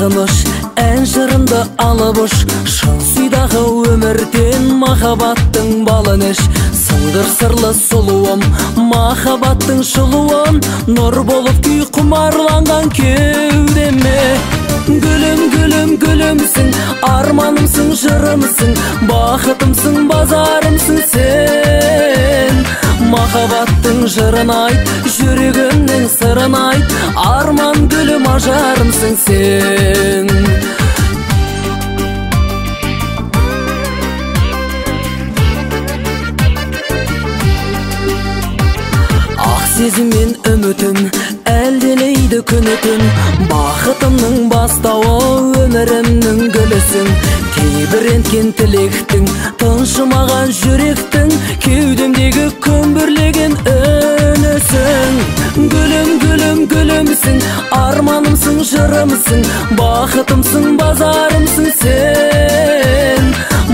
сағыныш ән жырында алабош, шын сүйдағы өмірден махаббаттың балын іш. Сыңдыр сырлы сұлуым, махаббаттың шылуын, нұр болып күй құмарланған кеудеме. Гүлім, гүлім, гүлімсің, арманымсың, жырымсың, бақытымсың, базарымсың сен. Махаббаттың жырын айт, жүрегімнің сырын айт, арман гүлім, ажарымсың сен. Ақ сезім мен үмітім әлделейді күні түн, бақытымның бастауы өмірімнің гүлісің. Тебіренткен тілектің, тыншымаған жүректің, кеудемдегі көмбірлеген үнісің. Гүлім, гүлім, гүлімсің, арманымсың, жырымсың, бақытымсың, базарымсың сен.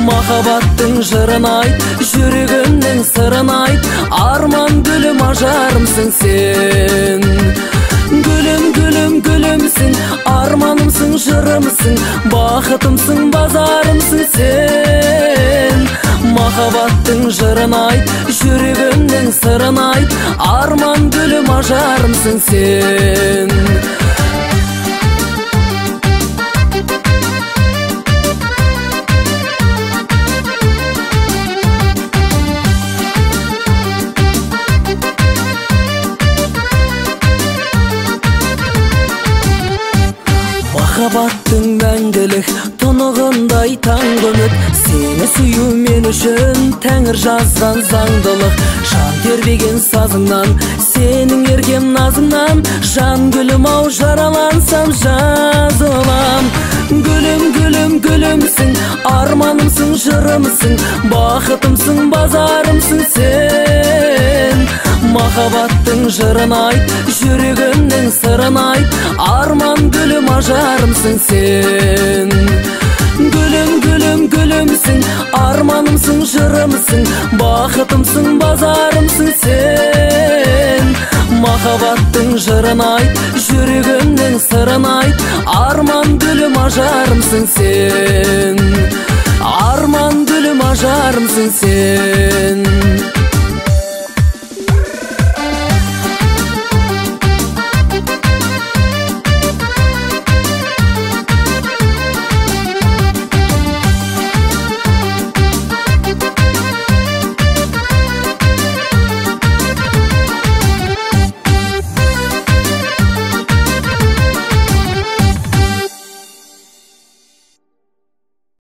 Махаббаттың жырын айт, жүрегімнің сырын айт, арман гүлім, ажарымсың сен. Гүлім, гүлім, гүлімсің, арманымсың, жырымсың, бақытымсың, базарымсың сен. Махаббаттың жырын айт, жүрегімнің сырын айт, арман гүлім, ажарымсың сен. Махаббаттың мәңгілік тұнығындай таң үміт, сені сүю мен үшін тәңір жазған заңдылық. Жан тербеген сазыңнан, сенің еркем назыңнан, жан гүлім ау, жаралансам жазылам. Гүлім, гүлім, гүлімсің, арманымсың, жырымсың, бақытымсың, базарымсың сен. Махаббаттың жырын айт, жүрегімнің сырын айт, арман гүлім, ажарымсың сен. Гүлім, гүлім, гүлімсің, арманымсың, жырымсың, бақытымсың, базарымсың сен. Махаббаттың жырын айт, жүрегімнің сырын айт, арман гүлім, ажарымсың сен. Арман гүлім, ажарымсың сен.